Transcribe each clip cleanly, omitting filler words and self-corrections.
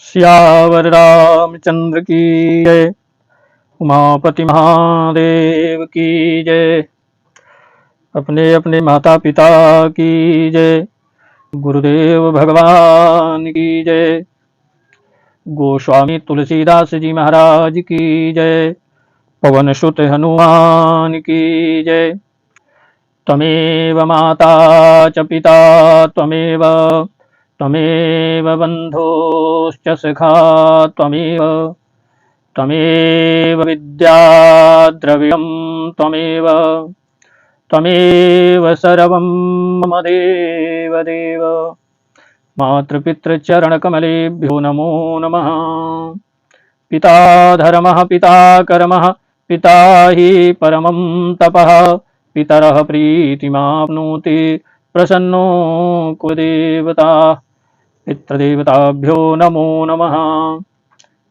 सियावर रामचंद्र की जय। उमापति महादेव की जय। अपने अपने माता पिता की जय। गुरुदेव भगवान की जय। गोस्वामी तुलसीदास जी महाराज की जय। पवन सुत हनुमान की जय। त्वमेव माता च पिता त्वमेव त्वमेव बन्धुश्च सखा त्वमेव त्वमेव विद्या द्रविणं त्वमेव त्वमेव सर्वं मम देव देव। मातृपितृचरणकमलेभ्यो नमो नमः। पिता धर्मः पिता कर्मः पिता हि परमं तपः। पितरः प्रीतिमाप्नोति प्रसन्नो कुलदेवता। पितृदेवताभ्यो नमो नमः।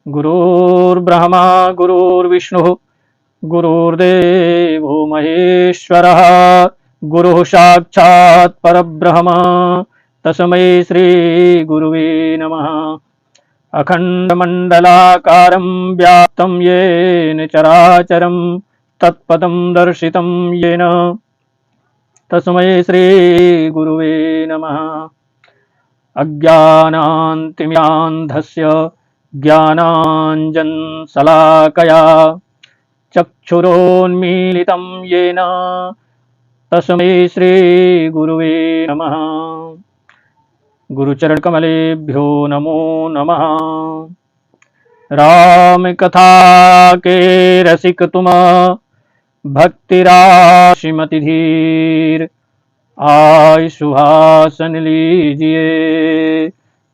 गुरुर्ब्रह्मा गुरुर्विष्णुः गुरुर्देवो महेश्वरः। गुरुः साक्षात् परब्रह्म तस्मै श्री गुरुवे नमः। अखण्डमण्डलाकारं व्याप्तं येन चराचरं तत्पदं दर्शितं येन तस्मै श्री गुरुवे नमः। अज्ञानान्तिमिरान्धस्य ज्ञानाञ्जनशलाकया चक्षुरोन्मीलितं येन तस्मै श्री गुरुवे नमः। गुरुचरणकमलेभ्यो नमो नमः। राम कथा के रसिक तुम भक्ति राशिमति धीर। आय सुहासन लीजिए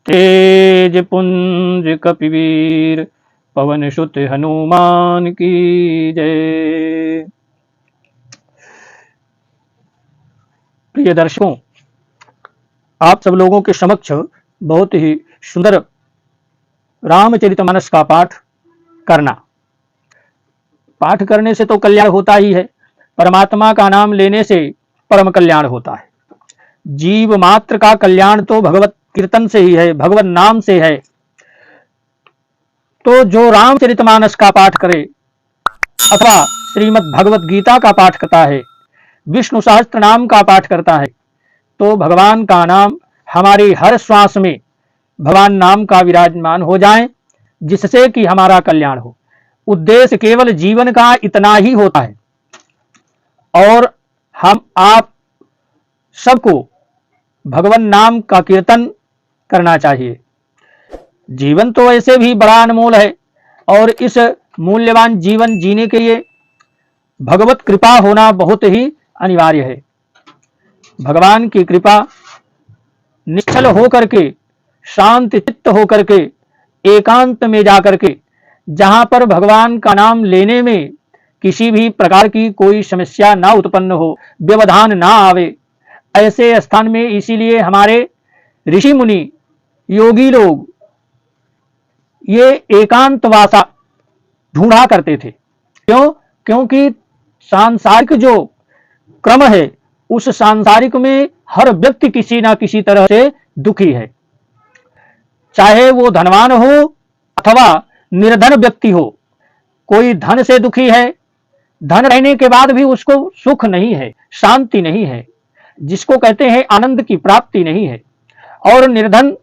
तेज पुंज कपिवीर। पवन सुत हनुमान की जय। प्रिय दर्शकों, आप सब लोगों के समक्ष बहुत ही सुंदर रामचरितमानस का पाठ करना। पाठ करने से तो कल्याण होता ही है, परमात्मा का नाम लेने से परम कल्याण होता है। जीव मात्र का कल्याण तो भगवत कीर्तन से ही है, भगवत नाम से है। तो जो रामचरितमानस का पाठ करे अथवा श्रीमद् भगवत गीता का पाठ करता है, विष्णु सहस्त्र नाम का पाठ करता है, तो भगवान का नाम हमारी हर श्वास में भगवान नाम का विराजमान हो जाए, जिससे कि हमारा कल्याण हो। उद्देश्य केवल जीवन का इतना ही होता है। और हम आप सबको भगवान नाम का कीर्तन करना चाहिए। जीवन तो ऐसे भी बड़ा अनमोल है, और इस मूल्यवान जीवन जीने के लिए भगवत कृपा होना बहुत ही अनिवार्य है। भगवान की कृपा निश्चल होकर के, शांत चित्त होकर के, एकांत में जाकर के, जहां पर भगवान का नाम लेने में किसी भी प्रकार की कोई समस्या ना उत्पन्न हो, व्यवधान ना आवे, ऐसे स्थान में इसीलिए हमारे ऋषि मुनि योगी लोग ये एकांतवासा ढूंढा करते थे। क्यों? क्योंकि सांसारिक जो क्रम है, उस सांसारिक में हर व्यक्ति किसी ना किसी तरह से दुखी है। चाहे वो धनवान हो अथवा निर्धन व्यक्ति हो, कोई धन से दुखी है, धन रहने के बाद भी उसको सुख नहीं है, शांति नहीं है, जिसको कहते हैं आनंद की प्राप्ति नहीं है। और निर्धन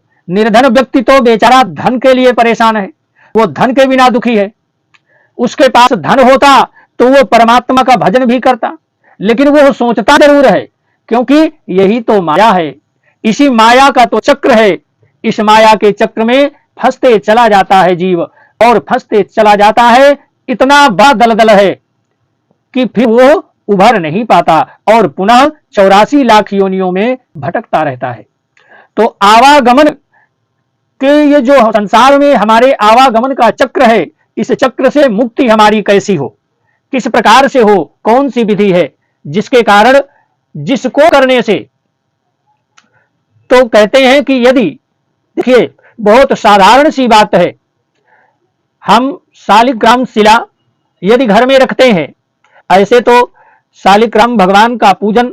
व्यक्ति तो बेचारा धन के लिए परेशान है, वो धन के बिना दुखी है। उसके पास धन होता तो वो परमात्मा का भजन भी करता, लेकिन वो सोचता जरूर है, क्योंकि यही तो माया है, इसी माया का तो चक्र है। इस माया के चक्र में फंसते चला जाता है जीव, और फंसते चला जाता है, इतना बड़ा दलदल है कि फिर वो उभर नहीं पाता और पुनः 84 लाख योनियों में भटकता रहता है। तो आवागमन के ये जो संसार में हमारे आवागमन का चक्र है, इस चक्र से मुक्ति हमारी कैसी हो, किस प्रकार से हो, कौन सी विधि है जिसके कारण, जिसको करने से, तो कहते हैं कि यदि, देखिए बहुत साधारण सी बात है, हम शालिग्राम शिला यदि घर में रखते हैं, ऐसे तो शालिग्राम भगवान का पूजन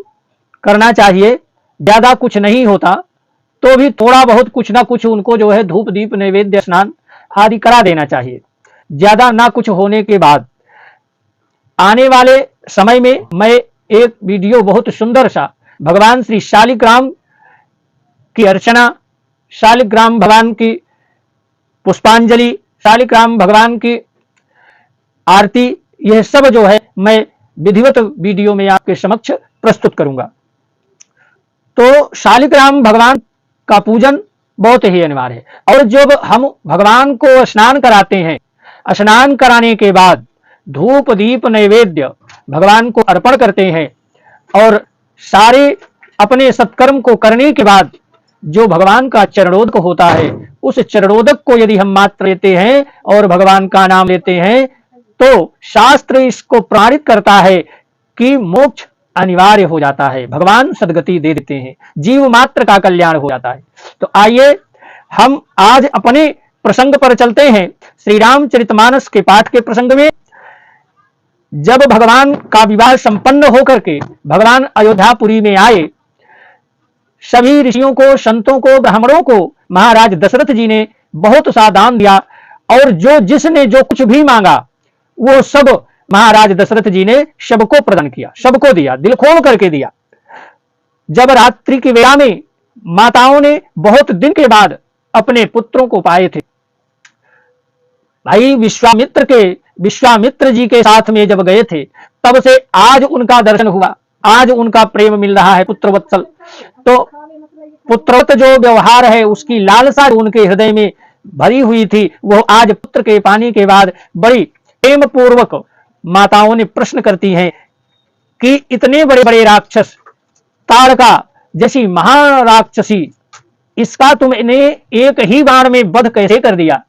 करना चाहिए, ज्यादा कुछ नहीं होता। तो भी थोड़ा बहुत कुछ ना कुछ उनको जो है धूप दीप नैवेद्य स्नान आदि करा देना चाहिए। ज्यादा ना कुछ होने के बाद आने वाले समय में मैं एक वीडियो बहुत सुंदर सा भगवान श्री शालिग्राम की अर्चना, शालिग्राम भगवान की पुष्पांजलि, शालिग्राम भगवान की आरती, यह सब जो है मैं विधिवत वीडियो में आपके समक्ष प्रस्तुत करूंगा। तो शालिग्राम भगवान का पूजन बहुत ही अनिवार्य है। और जब हम भगवान को स्नान कराते हैं, स्नान कराने के बाद धूप दीप नैवेद्य भगवान को अर्पण करते हैं और सारे अपने सत्कर्म को करने के बाद जो भगवान का चरणोदक होता है, उस चरणोदक को यदि हम मात्र लेते हैं और भगवान का नाम लेते हैं तो शास्त्र इसको प्रमाणित करता है कि मोक्ष अनिवार्य हो जाता है, भगवान सद्गति दे देते हैं, जीव मात्र का कल्याण हो जाता है। तो आइए हम आज अपने प्रसंग पर चलते हैं, श्री रामचरितमानस के पाठ के प्रसंग में। जब भगवान का विवाह संपन्न होकर के भगवान अयोध्यापुरी में आए, सभी ऋषियों को, संतों को, ब्राह्मणों को महाराज दशरथ जी ने बहुत सा दान दिया और जो जिसने जो कुछ भी मांगा वो सब महाराज दशरथ जी ने सबको प्रदान किया, सबको दिया, दिल खोल करके दिया। जब रात्रि की वेला में माताओं ने बहुत दिन के बाद अपने पुत्रों को पाए थे, भाई विश्वामित्र जी के साथ में जब गए थे, तब से आज उनका दर्शन हुआ, आज उनका प्रेम मिल रहा है, पुत्रवत्सल। तो पुत्रवत जो व्यवहार है, उसकी लालसा उनके हृदय में भरी हुई थी, वो आज पुत्र के पाने के बाद बड़ी प्रेम पूर्वक माताओं ने प्रश्न करती हैं कि इतने बड़े बड़े राक्षस, ताड़का जैसी महाराक्षसी, इसका तुमने एक ही बार में वध कैसे कर दिया?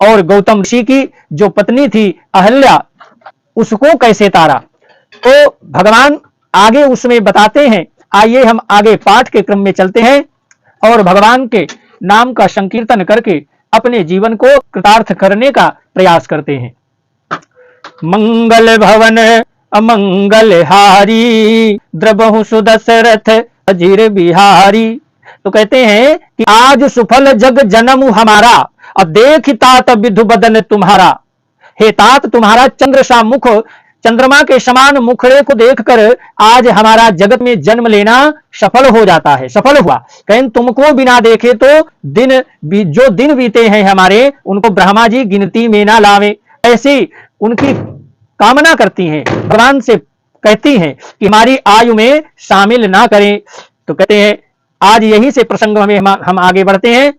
और गौतम ऋषि की जो पत्नी थी अहल्या, उसको कैसे तारा? तो भगवान आगे उसमें बताते हैं। आइए हम आगे पाठ के क्रम में चलते हैं और भगवान के नाम का संकीर्तन करके अपने जीवन को कृतार्थ करने का प्रयास करते हैं। मंगल भवन अमंगल हारी, द्रबहु सुदशरथ अजीर बिहारी। तो कहते हैं कि आज सुफल जग जन्म हमारा, अब देख तात विधु बदन तुम्हारा। हे तात, तुम्हारा चंद्र सा मुख, चंद्रमा के समान मुखड़े को देखकर आज हमारा जगत में जन्म लेना सफल हो जाता है, सफल हुआ। कहीं तुमको बिना देखे तो जो दिन बीते हैं हमारे, उनको ब्रह्मा जी गिनती में ना लावे, ऐसी उनकी कामना करती हैं, भगवान से कहती हैं कि हमारी आयु में शामिल ना करें। तो कहते हैं आज यही से प्रसंग में हम आगे बढ़ते हैं।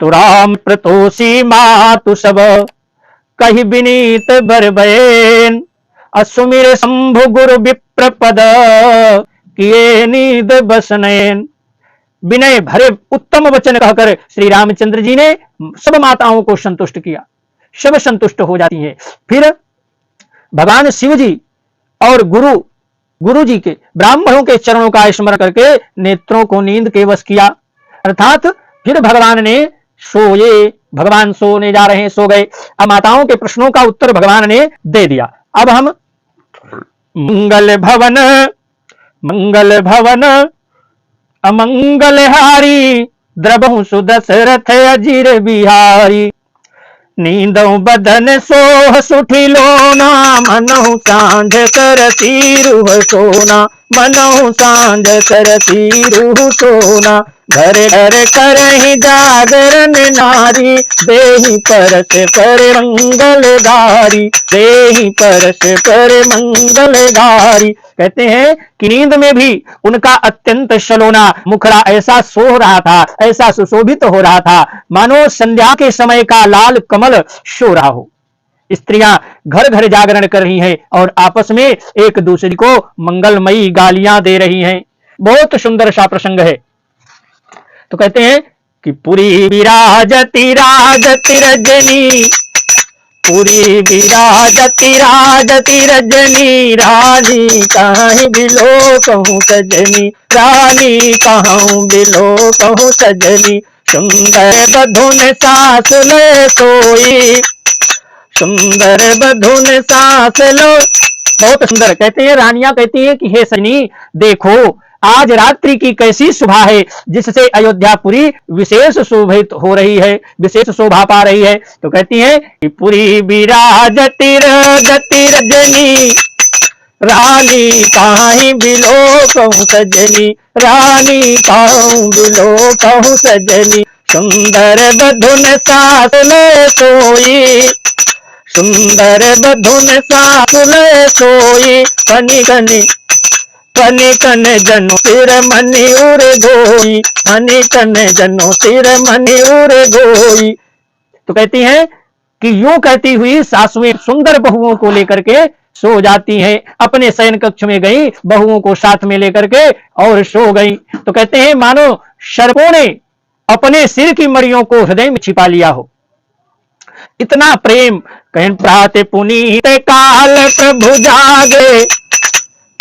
तो राम प्रतोषी मातु सब कही विनीत बरबैन, असुमिर शंभु गुरु विप्र पद किए नीद बसनैन। विनय भरे उत्तम वचन कहकर श्री रामचंद्र जी ने सब माताओं को संतुष्ट किया, सब संतुष्ट हो जाती हैं। फिर भगवान शिव जी और गुरु जी के, ब्राह्मणों के चरणों का स्मरण करके नेत्रों को नींद के वश किया, अर्थात फिर भगवान ने सोए, भगवान सोने जा रहे हैं, सो गए। अब माताओं के प्रश्नों का उत्तर भगवान ने दे दिया। अब हम मंगल भवन अमंगल हारी, द्रबहु सुदशरथ अजीर बिहारी। नींदौ बदन सोह सुठी लोना, मनहु सांझ करती रूह सोना, मनहु सांझ करती रूह सोना। घर घर करहि जागरण नारी, देहि परस पर मंगलधारी, देहि परस पर मंगलधारी। कहते हैं कि नींद में भी उनका अत्यंत सलोना मुखड़ा ऐसा सोह रहा था, ऐसा सुशोभित हो रहा था, मानो संध्या के समय का लाल कमल सो रहा हो। स्त्रियां घर घर जागरण कर रही हैं और आपस में एक दूसरे को मंगलमयी गालियां दे रही हैं। बहुत सुंदर सा प्रसंग है। तो कहते हैं कि पुरी विराजती राजती रजनी, पुरी विराजती राजती रजनी, रानी कहीं बिलो कहूँ सजनी, रानी कहूँ बिलो कहूँ सजनी। सुंदर बधुन सास ले सोई, सुंदर बधुन सास लो। बहुत सुंदर। कहते हैं रानियां कहती हैं कि हे सजनी देखो, आज रात्रि की कैसी शोभा है जिससे अयोध्यापुरी विशेष शोभित हो रही है, विशेष शोभा पा रही है। तो कहती है कि पुरी विराजती रजती रजनी, रानी काहीं बिलो कहूँ सजनी, रानी काहूँ बिलो कहूँ सजनी, सुंदर बधुन सासुले सोई, सुंदर बधुन सासुले सोई, कनि कनि कनि कन जनो सिर मनि उर धोई, कनि कन जनो सिर मनि उर धोई। तो कहती हैं कि यूं कहती हुई सासुएं सुंदर बहुओं को लेकर के सो जाती हैं, अपने शयन कक्ष में गई, बहुओं को साथ में लेकर के और सो गई। तो कहते हैं मानो सर्पों ने अपने सिर की मड़ियों को हृदय में छिपा लिया हो, इतना प्रेम। कहें प्रात पुनीत काल प्रभु जागे,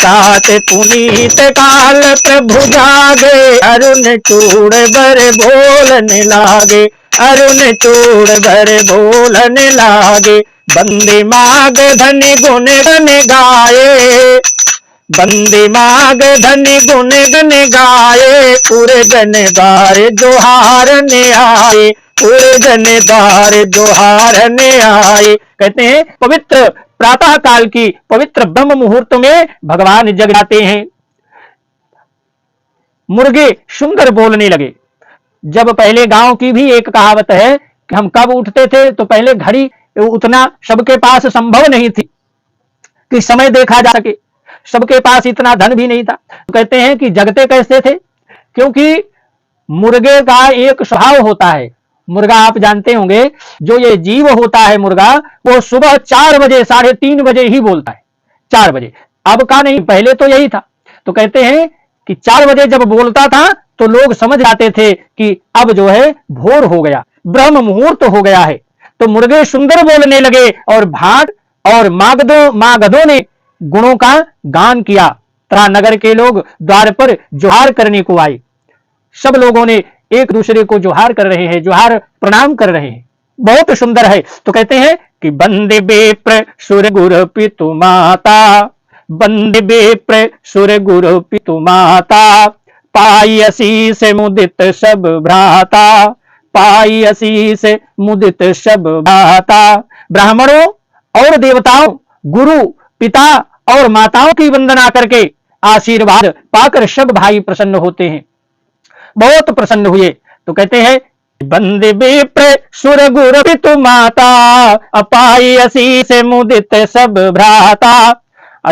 प्रात पुनीत काल प्रभु जागे, अरुण चूड़ बर बोलने लागे, अरुण चूड़ बर बोलने लागे, बंदे माग धनि गुण गन गाये, बंदे माग धनि गुण गन गाये, पूरे जन द्वार जोहारने आए, पूरे जन द्वार जोहारने आए। कहते हैं पवित्र प्रातः काल की पवित्र ब्रह्म मुहूर्त में भगवान जग जाते हैं। मुर्गे सुंदर बोलने लगे। जब पहले गांव की भी एक कहावत है कि हम कब उठते थे, तो पहले घड़ी उतना सबके पास संभव नहीं थी कि समय देखा जा सके, सबके पास इतना धन भी नहीं था। तो कहते हैं कि जगते कैसे थे, क्योंकि मुर्गे का एक स्वभाव होता है। मुर्गा आप जानते होंगे, जो ये जीव होता है मुर्गा, वो सुबह 4 बजे 3:30 बजे ही बोलता है, 4 बजे। अब का नहीं, पहले तो यही था। तो कहते हैं कि 4 बजे जब बोलता था तो लोग समझ जाते थे कि अब जो है भोर हो गया, ब्रह्म मुहूर्त हो गया है। तो मुर्गे सुंदर बोलने लगे और भाट और मागधों ने गुणों का गान किया। त्रा नगर के लोग द्वार पर जोहार करने को आए, सब लोगों ने एक दूसरे को जोहार कर रहे हैं, जोहार प्रणाम कर रहे हैं, बहुत सुंदर है। तो कहते हैं कि बंदे बेप्र सुर गुरु पितु माता, बंदे बेप्र सुर गुरु पितु माता, पाई असीस मुदित सब भ्राता, पाई असीस मुदित सब भ्राता। ब्राह्मणों और देवताओं, गुरु, पिता और माताओं की वंदना करके आशीर्वाद पाकर सब भाई प्रसन्न होते हैं, बहुत प्रसन्न हुए। तो कहते हैं बंदे बेप्र सुर गुरु पितु माता, अपाई असीस मुदित सब भ्राता,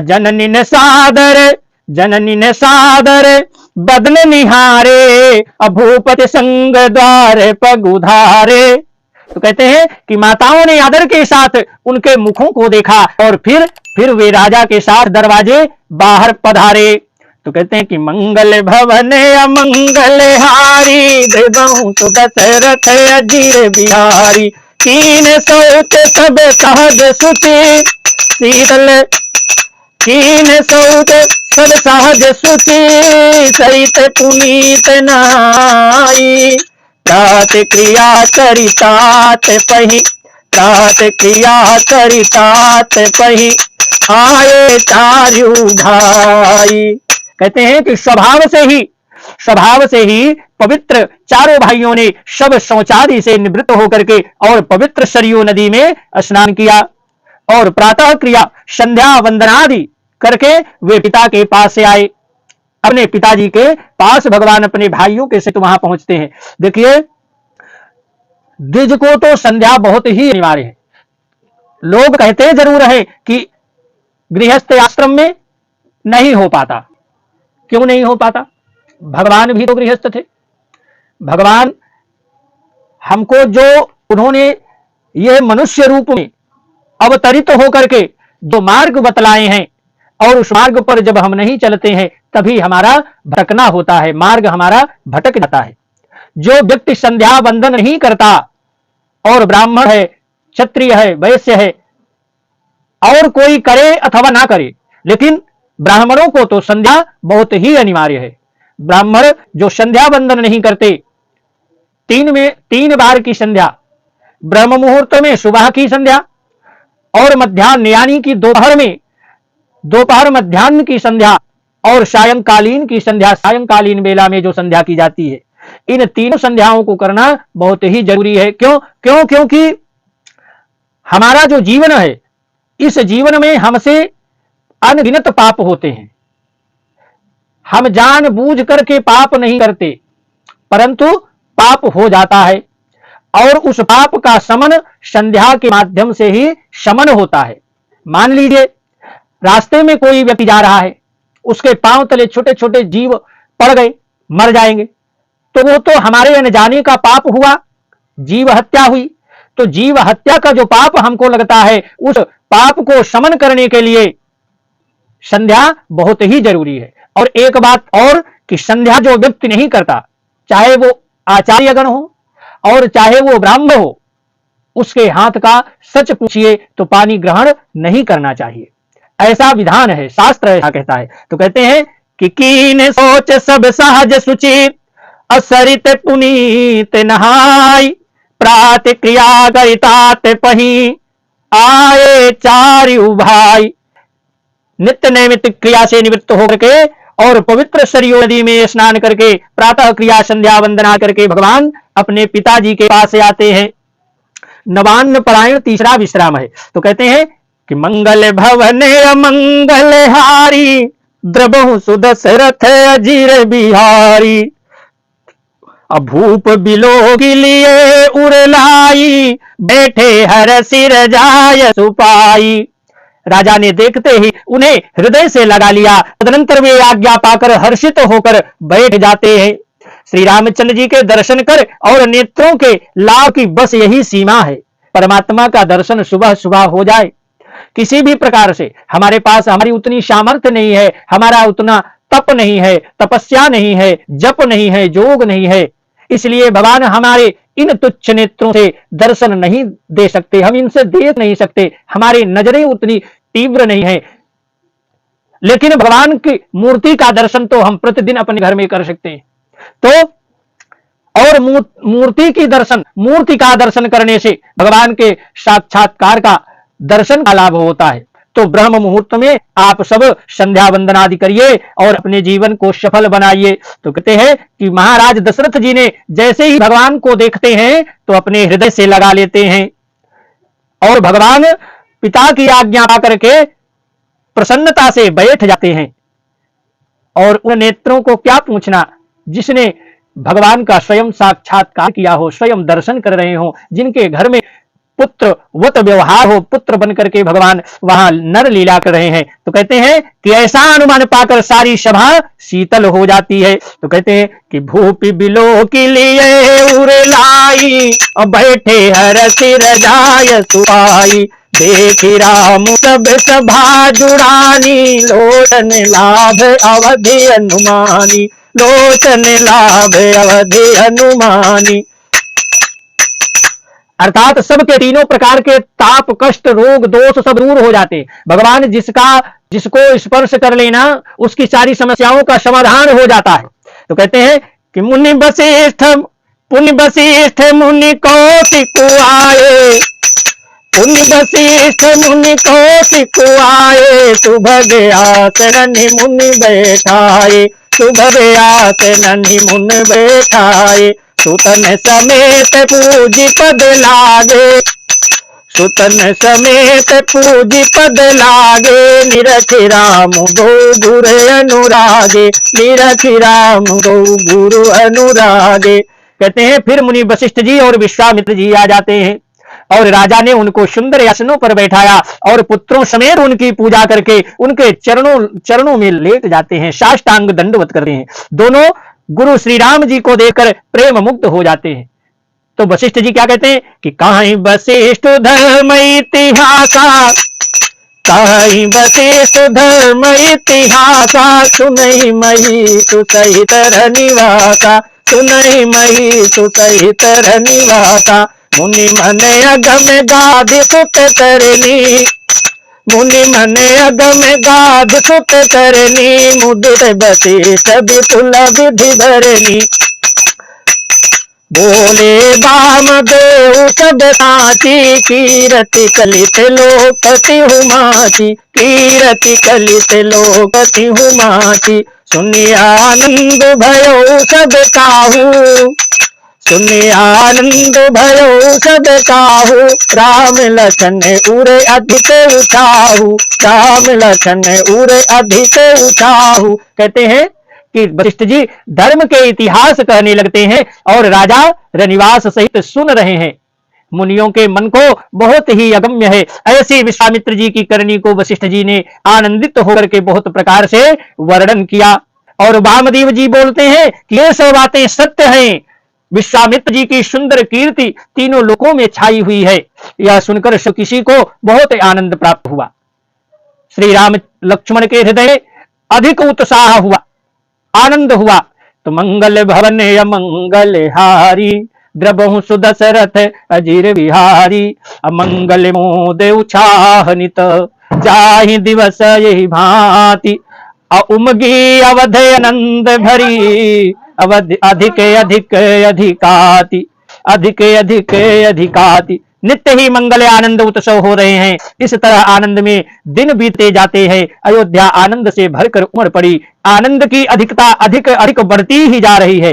जननी ने सादर, जननी ने सादर बदन निहारे, अभूपति संग द्वार पगुधारे। तो कहते हैं कि माताओं ने आदर के साथ उनके मुखों को देखा और फिर वे राजा के साथ दरवाजे बाहर पधारे। तो कहते हैं कि मंगल भवन अमंगल हारी, देवहूं तो दशरथ अजीर बिहारी, कीन सौत सब सहज सुचि, शीतल कीन सौत सब सहज सुचि, सरित पुनीत नाई, प्रात क्रिया करितात पही, प्रात क्रिया करितात पही, आए चारु भाई। कहते हैं कि स्वभाव से ही पवित्र चारों भाइयों ने सब शौचादि से निवृत्त होकर के और पवित्र सरयू नदी में स्नान किया और प्रातः क्रिया संध्या वंदनादि करके वे पिता के पास से आए। अपने पिताजी के पास भगवान अपने भाइयों के साथ वहां पहुंचते हैं। देखिए, द्विज को तो संध्या बहुत ही अनिवार्य है। लोग कहते जरूर है कि गृहस्थ आश्रम में नहीं हो पाता। क्यों नहीं हो पाता? भगवान भी तो गृहस्थ थे। भगवान हमको जो उन्होंने यह मनुष्य रूप में अवतरित होकर के जो मार्ग बतलाए हैं, और उस मार्ग पर जब हम नहीं चलते हैं तभी हमारा भटकना होता है, मार्ग हमारा भटक जाता है। जो व्यक्ति संध्या वंदन नहीं करता, और ब्राह्मण है, क्षत्रिय है, वैश्य है, और कोई करे अथवा ना करे, लेकिन ब्राह्मणों को तो संध्या बहुत ही अनिवार्य है। ब्राह्मण जो संध्या वंदन नहीं करते, 3 बार की संध्या, ब्रह्म मुहूर्त में सुबह की संध्या, और मध्याह्न यानी कि दोपहर मध्याह्न की संध्या, और सायंकालीन की संध्या, सायंकालीन बेला में जो संध्या की जाती है, इन तीनों संध्याओं को करना बहुत ही जरूरी है। क्योंकि हमारा जो जीवन है, इस जीवन में हमसे अनगिनत पाप होते हैं। हम जानबूझ करके पाप नहीं करते, परंतु पाप हो जाता है, और उस पाप का शमन संध्या के माध्यम से ही शमन होता है। मान लीजिए रास्ते में कोई व्यक्ति जा रहा है, उसके पांव तले छोटे छोटे जीव पड़ गए, मर जाएंगे, तो वो तो हमारे अनजाने का पाप हुआ, जीव हत्या हुई। तो जीव हत्या का जो पाप हमको लगता है, उस पाप को शमन करने के लिए संध्या बहुत ही जरूरी है। और एक बात और कि संध्या जो व्यक्ति नहीं करता, चाहे वो आचार्यगण हो और चाहे वो ब्राह्मण हो, उसके हाथ का सच पूछिए तो पानी ग्रहण नहीं करना चाहिए। ऐसा विधान है, शास्त्र ऐसा कहता है। तो कहते हैं कि कीन सोच सब सहज सुचित, असरित पुनीत नहाय, प्रातिक्रिया गरितात पही, आए चारु भाई। नित्य नैमित क्रिया से निवृत्त होकर के और पवित्र सरयू नदी में स्नान करके प्रातः क्रिया संध्या वंदना करके भगवान अपने पिताजी के पास आते हैं। नवान्न परायण तीसरा विश्राम है। तो कहते हैं कि मंगल भवने मंगल हारी, द्रबहु सुदशरथ अजीर बिहारी, अभूप बिलोगी लिए उड़लाई, बैठे हर सिर जाय सुपाई। राजा ने देखते ही उन्हें हृदय से लगा लिया, तदनंतर वे आज्ञा पाकर हर्षित होकर बैठ जाते हैं। श्री रामचंद्र जी के दर्शन कर और नेत्रों के लाभ की बस यही सीमा है। परमात्मा का दर्शन सुबह सुबह हो जाए। किसी भी प्रकार से हमारे पास हमारी उतनी सामर्थ्य नहीं है, हमारा उतना तप नहीं है, तपस्या नहीं है, जप नहीं है, योग नहीं है, इसलिए भगवान हमारे इन तुच्छ नेत्रों से दर्शन नहीं दे सकते, हम इनसे देख नहीं सकते, हमारी नजरें उतनी तीव्र नहीं है। लेकिन भगवान की मूर्ति का दर्शन तो हम प्रतिदिन अपने घर में कर सकते हैं। तो और मूर्ति का दर्शन करने से भगवान के साक्षात्कार का दर्शन का लाभ होता है। तो ब्रह्म मुहूर्त में आप सब संध्या वंदना आदि करिए और अपने जीवन को सफल बनाइए। तो कहते हैं कि महाराज दशरथ जी ने जैसे ही भगवान को देखते हैं तो अपने हृदय से लगा लेते हैं और भगवान पिता की आज्ञा पाकर के प्रसन्नता से बैठ जाते हैं। और उन नेत्रों को क्या पूछना जिसने भगवान का स्वयं साक्षात्कार किया हो, स्वयं दर्शन कर रहे हो, जिनके घर में पुत्र वत व्यवहार हो, पुत्र बनकर के भगवान वहां नर लीला कर रहे हैं। तो कहते हैं कि ऐसा अनुमान पाकर सारी सभा शीतल हो जाती है। तो कहते हैं कि भूपि बिलो के लिए उड़लाई, और बैठे हर सिर जाय सुहाई, देखी राम सब सभा जुड़ानी, लोचन लाभ अवधि अनुमानी, लोचन लाभ अवधि अनुमानी। अर्थात सबके तीनों प्रकार के ताप, कष्ट, रोग, दोष सब दूर हो जाते। भगवान जिसको स्पर्श कर लेना उसकी सारी समस्याओं का समाधान हो जाता है। तो कहते हैं कि मुनि वशिष्ठ मुनि कौशिक आए, मुनि वशिष्ठ मुनि कौशिक आए, सुभग आसन मुनि बैठाए, सुभग आसन मुनि बैठाए, सुतन समेत पूजी पद लागे, सुतन समेत पूजी पद लागे, निरखि राम गो गुरु अनुरागे, निरखि राम गो गुरु अनुरागे। कहते हैं फिर मुनि वशिष्ठ जी और विश्वामित्र जी आ जाते हैं और राजा ने उनको सुंदर आसनों पर बैठाया और पुत्रों समेत उनकी पूजा करके उनके चरणों में लेट जाते हैं, साष्टांग दंडवत करते हैं। दोनों गुरु श्री राम जी को देखकर प्रेम मुग्ध हो जाते हैं। तो वशिष्ठ जी क्या कहते हैं कि काहीं वशिष्ठ धर्म इतिहासा, काहीं वशिष्ठ धर्म इतिहासा, सुनहि मही तु सहित निवासा, सुनहि मही तु सहित निवासा, मुनि मन अगम गादि सुत तरनी, मुनि मन अगम गाद सुत तरनी, मुदित वशिष्ठ विपुल विधि भरनी, बोले वामदेव सब साची, कीरति कलित लोकति हुमाची, कीरति कलित लोकति हुमाची। सुनि आनंद भयो सब काहू, सुनि आनंद भयो सब काहू, राम लखन उरे अधिक उठाहू, राम लखन उरे अधिक उठाहू। कहते हैं कि वशिष्ठ जी धर्म के इतिहास कहने लगते हैं और राजा रनिवास सहित सुन रहे हैं। मुनियों के मन को बहुत ही अगम्य है। ऐसी विश्वामित्र जी की करनी को वशिष्ठ जी ने आनंदित होकर के बहुत प्रकार से वर्णन किया। और वामदेव जी बोलते हैं कि ये सब बातें सत्य हैं। विश्वामित्र जी की सुंदर कीर्ति तीनों लोकों में छाई हुई है। यह सुनकर किसी को बहुत आनंद प्राप्त हुआ। श्री राम लक्ष्मण के हृदय अधिक उत्साह हुआ, आनंद हुआ। तो मंगल भवन अमंगल हारी, द्रबहु सुदशरथ अजीर बिहारी। अमंगल मोद उछाहनित, जाहि दिवस यही भांति। उमगी अवध आनंद भरी, अवध अधिक अधिक अधिकाति, अधिक अधिक अधिकाति। नित्य ही मंगल आनंद उत्सव हो रहे हैं। इस तरह आनंद में दिन बीतते जाते हैं। अयोध्या आनंद से भरकर उमड़ पड़ी। आनंद की अधिकता अधिक अधिक बढ़ती ही जा रही है।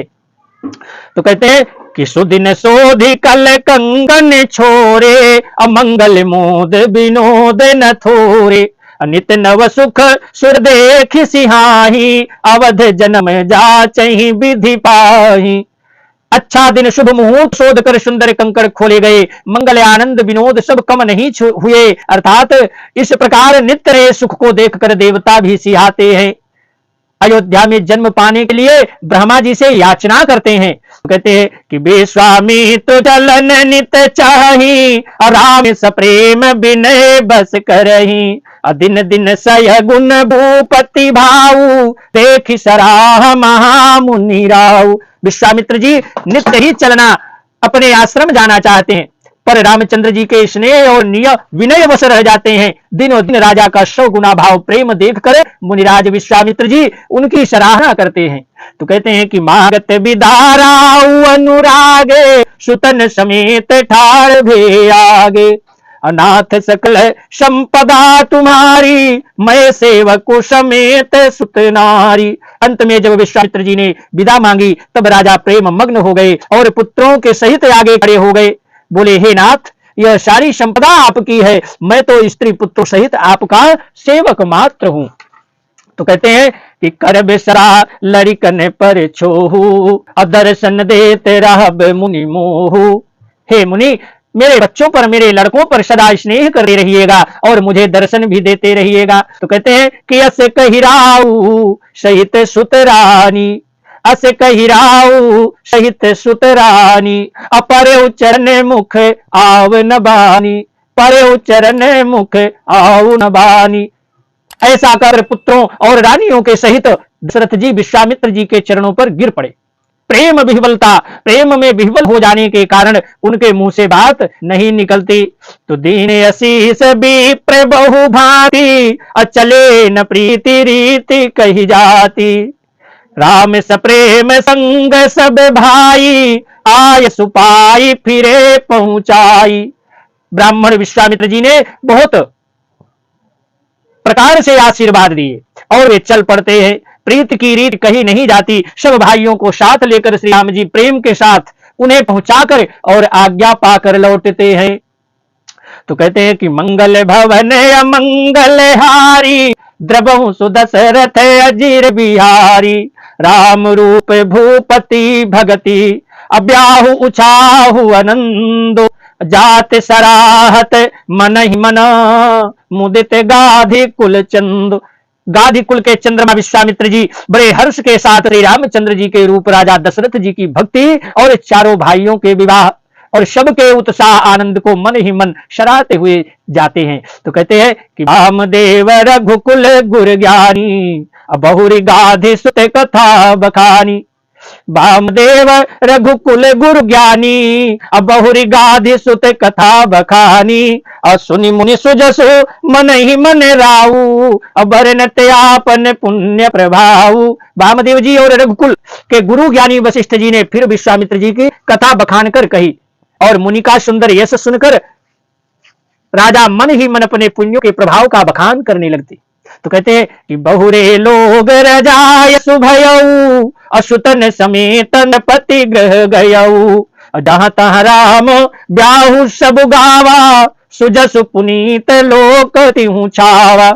तो कहते हैं कि सुदिन सोधि कल कंगन छोरे, अमंगल मोद विनोद न थोरे। नित नव सुख सुर देख सिहाही, अवध जन्म जाचहि विधि पाही। अच्छा दिन शुभ मुहूर्त शोध कर सुंदर कंकड़ खोले गए। मंगल आनंद विनोद सब कम नहीं हुए। अर्थात इस प्रकार नित्य नए सुख को देखकर देवता भी सिहाते हैं। अयोध्या में जन्म पाने के लिए ब्रह्मा जी से याचना करते हैं। कहते हैं कि विश्वामित्र चलन नित चाही, राम सप्रेम विनय बस करही। दिन दिन सय गुण भूपति भाऊ, देख सराह महामुनि राऊ। विश्वामित्र जी नित्य ही चलना, अपने आश्रम जाना चाहते हैं, पर रामचंद्र जी के स्नेह और विनय वश रह जाते हैं। दिनों दिन राजा का 100 गुना भाव प्रेम देखकर मुनिराज विश्वामित्र जी उनकी सराहना करते हैं। तो कहते हैं कि मागत विदाराऊ अनुरागे, सुतन समेत ठार भे आगे। अनाथ सकल संपदा तुम्हारी, मैं सेवक समेत सुत नारी। अंत में जब विश्वामित्र जी ने विदा मांगी तब राजा प्रेम मग्न हो गए और पुत्रों के सहित आगे खड़े हो गए। बोले, हे नाथ, यह सारी संपदा आपकी है, मैं तो स्त्री पुत्र सहित आपका सेवक मात्र हूं। तो कहते हैं कि कर बिसरा लड़िकन पर छोहू, दर्शन देते रहब मुनि मोहू। हे मुनि, मेरे बच्चों पर, मेरे लड़कों पर सदा स्नेह करते रहिएगा और मुझे दर्शन भी देते रहिएगा। तो कहते हैं कि अस कहिराऊ सहित सुत रानी, अस कहिराऊ सहित सुत रानी। अपरे उच्चरण मुख आव न बानी, परे उच्चरण मुख आव न बानी। ऐसा कर पुत्रों और रानियों के सहित दशरथ जी विश्वामित्र जी के चरणों पर गिर पड़े। प्रेम विह्वलता, प्रेम में विह्वल हो जाने के कारण उनके मुंह से बात नहीं निकलती। तो दीन असीस विप्र बहु भांति, अचले न प्रीति रीति कही जाती। राम सप्रेम संग सब भाई, आय सुपाई फिरे पहुंचाई। ब्राह्मण विश्वामित्र जी ने बहुत प्रकार से आशीर्वाद दिए और वे चल पड़ते हैं। प्रीत की रीत कही नहीं जाती। सब भाइयों को साथ लेकर श्री राम जी प्रेम के साथ उन्हें पहुंचाकर और आज्ञा पाकर लौटते हैं। तो कहते हैं कि मंगल भवन अमंगल हारी, द्रबहु सुदशरथ अजीर बिहारी। राम रूप भूपति भगति, अब्याहु उछाहु आनंदो। जात सराहत मन ही मना, मुदित गाधि कुल चंद। गाधी कुल के चंद्रमा विश्वामित्र जी बड़े हर्ष के साथ श्री रामचंद्र जी के रूप राजा दशरथ जी की भक्ति और चारों भाइयों के विवाह और सबके उत्साह आनंद को मन ही मन शरारते हुए जाते हैं। तो कहते हैं कि वामदेव रघुकुल गुर ज्ञानी, बहुरी गाधी सुत कथा बखानी। वामदेव रघुकुल गुरु ज्ञानी, बहुरी गाधी सुत कथा बखानी। सुनि मुनि सुजसु मन ही मन राऊ, बरनत आपन पुण्य प्रभाऊ। वामदेव जी और रघुकुल के गुरु ज्ञानी वशिष्ठ जी ने फिर विश्वामित्र जी की कथा बखान कर कही। और मुनि का सुंदर यश सुनकर राजा मन ही मन अपने पुण्यों के प्रभाव का बखान करने लगते। तो कहते हैं कि बहुरे लोग रजाय सुभयऊ, असुतन समेत नपति गृह गयऊ, जहाँ तहाँ राम ब्याहु सब गावा, सुजस पुनीत लोक तिहु छावा,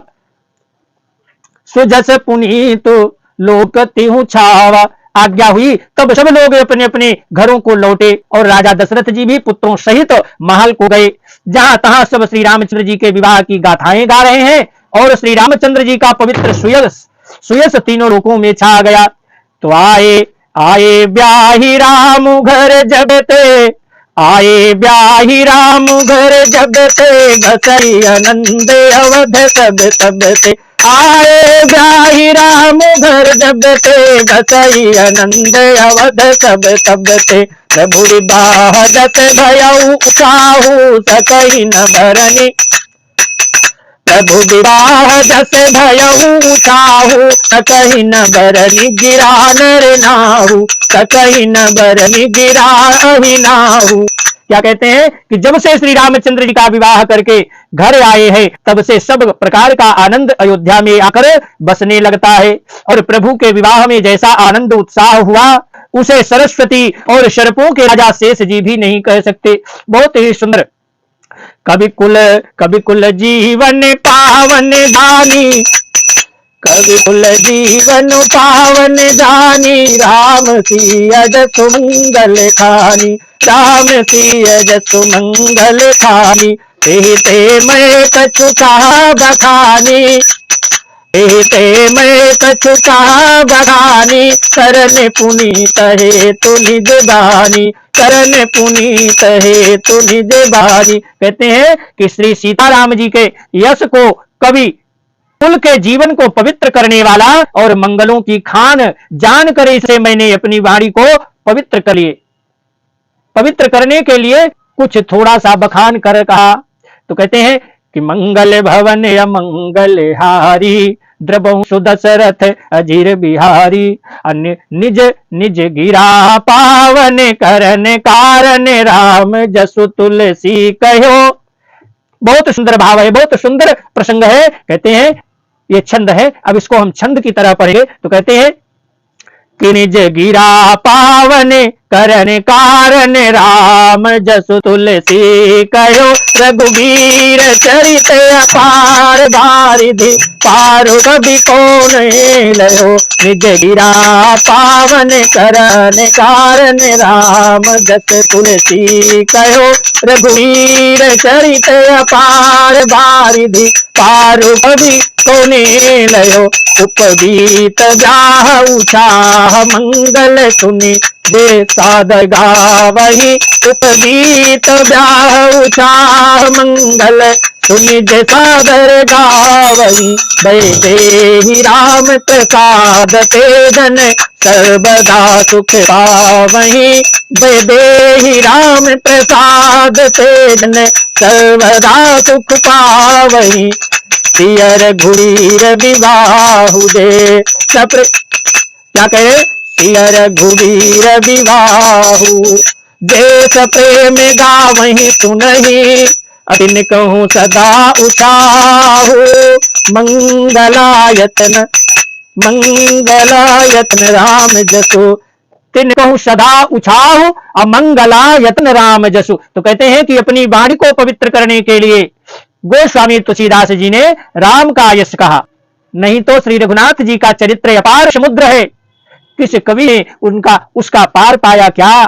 सुजस पुनीत लोक तिहु छावा। आज्ञा हुई तब सब लोग अपने अपने घरों को लौटे और राजा दशरथ जी भी पुत्रों सहित महल को गए। जहां तहां सब श्री रामचंद्र जी के विवाह की गाथाएं गा रहे हैं और श्री रामचंद्र जी का पवित्र सुयस तीनों लोकों में छा गया। तो आए ब्याही राम घर जब ते, आए ब्याही राम घर जब ते, घसई आनंद अवध सब तब ते, आए ब्याही राम घर जब ते, घसई आनंद अवध सब तब ते, प्रभु विवाह जस भयऊ साहू सकई न भरनी, प्रभु विवाह जस भयऊ साहू सकई न भरनी, गिरा नर नाहू सकई न भरनी, गिरा अहि नाहू। क्या कहते हैं कि जब से श्री रामचंद्र जी का विवाह करके घर आए हैं तब से सब प्रकार का आनंद अयोध्या में आकर बसने लगता है। और प्रभु के विवाह में जैसा आनंद उत्साह हुआ उसे सरस्वती और शरपों के राजा शेष जी भी नहीं कह सकते। बहुत ही सुंदर। कवि कुल जीवन पावन दानी, कवि कुल जीवन पावन दानी, राम सिया जसु मंगल खानी, राम सिया जसु मंगल खानी, ते मैं कछु कहा बखानी, ते मैं कछु कहा बखानी, करन पुनीत है तु निज बानी, करन पुनीत है तु निज बानी। कहते हैं कि श्री सीताराम जी के यश को कवि कुल के जीवन को पवित्र करने वाला और मंगलों की खान जानकर इसे मैंने अपनी वाणी को पवित्र कर लिए, पवित्र करने के लिए कुछ थोड़ा सा बखान कर कहा। तो कहते हैं कि मंगल भवन अमंगल हारी, द्रबहु सुदशरथ अजीर बिहारी, अन्य निज निज गिरा पावन करन कारण, राम जसु तुलसी कहो। बहुत सुंदर भाव है, बहुत सुंदर प्रसंग है। कहते हैं ये छंद है, अब इसको हम छंद की तरह पढ़ेंगे। तो कहते हैं कि निज गिरा पावन करन कारण, राम जसु तुलसी कहो, रघुवीर चरित अपार, बारिधि पारु कवि कौन लयो, निज गिरा पावन करन कारण, राम जसु तुलसी कहो, रघुवीर चरित अपार, बारिधि पारु कवि कौन लयो, उपबीत ब्याह उछाह मंगल सुनि दे सादर गावही, उपबीत ब्याह उछाह मंगल सुनि दे सादर गावही, देहि राम प्रसाद तेजन सर्वदा सुख पावही, देहि राम प्रसाद तेजन सर्वदा सुख पावही, सियर घुड़ीर विवाहु दे सप्र। क्या कहे? सियर घुड़ीर विवाहु देश प्रेम गावही सुनहि, अतिन कहूँ सदा उछाहु, मंगलायतन मंगलायतन राम जसु, तिन कहूँ सदा उछाहु अमंगलायतन राम जसु। तो कहते हैं कि अपनी वाणी को पवित्र करने के लिए गोस्वामी तुलसीदास जी ने राम का यश कहा, नहीं तो श्री रघुनाथ जी का चरित्र अपार समुद्र है, किस कवि ने उसका पार पाया क्या।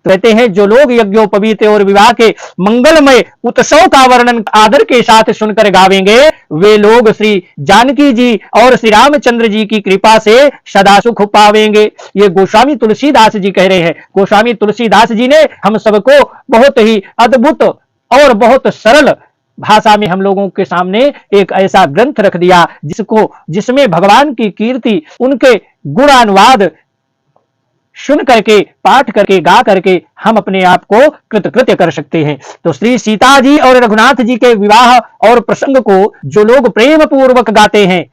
कहते हैं जो लोग यज्ञोपवीत और विवाह के मंगलमय उत्सव का वर्णन आदर के साथ सुनकर गावेंगे, वे लोग श्री जानकी जी और श्री रामचंद्र जी की कृपा से सदा सुख पावेंगे। ये गोस्वामी तुलसीदास जी कह रहे हैं। गोस्वामी तुलसीदास जी ने हम सबको बहुत ही अद्भुत और बहुत सरल भाषा में हम लोगों के सामने एक ऐसा ग्रंथ रख दिया जिसमें भगवान की कीर्ति, उनके गुणानुवाद सुन करके, पाठ करके, गा करके हम अपने आप को कृतकृत्य कर सकते हैं। तो श्री सीता जी और रघुनाथ जी के विवाह और प्रसंग को जो लोग प्रेम पूर्वक गाते हैं,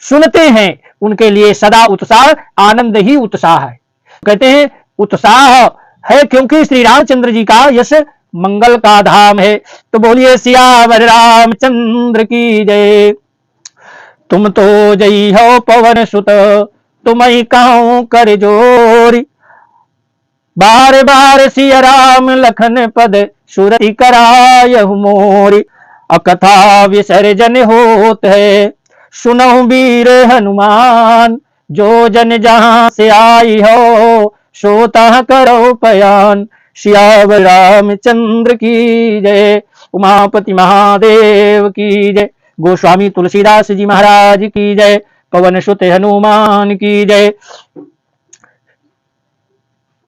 सुनते हैं, उनके लिए सदा उत्साह, आनंद ही उत्साह है। कहते हैं उत्साह है क्योंकि श्री रामचंद्र जी का यश मंगल का धाम है। तो बोलिए सियावर रामचंद्र की जय। तुम तो जई हो पवन सुत, तुम्हें कहूं कर जोरी, बार बार सिया राम लखन पद सुरति करायहु मोरी। अकथा विसर्जन होत है, सुनहु वीर हनुमान, जो जन जहां से आई हो, सोता करो पयान। सियावर रामचंद्र की जय। उमापति महादेव की जय। गोस्वामी तुलसीदास जी महाराज की जय। पवन सुत हनुमान की जय।